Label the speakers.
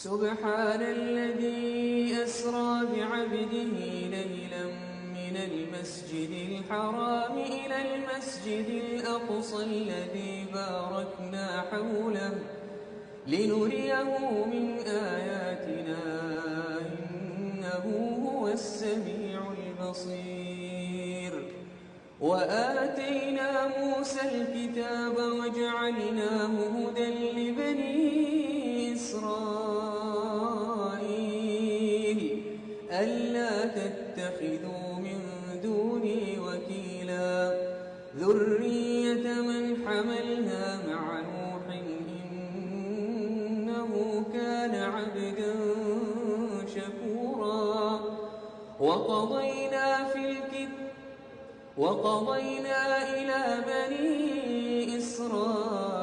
Speaker 1: سبحان الذي أسرى بعبده ليلا من المسجد الحرام إلى المسجد الأقصى الذي باركنا حوله لنريه من آياتنا إنه هو السميع البصير. وآتينا موسى الكتاب وجعلناه هدى لبني إسرائيل ألا تتخذوا من دوني وكيلا ذرية من حملنا مع نوح إنه كان عبدا شكورا. وقضينا إلى بني إسرائيل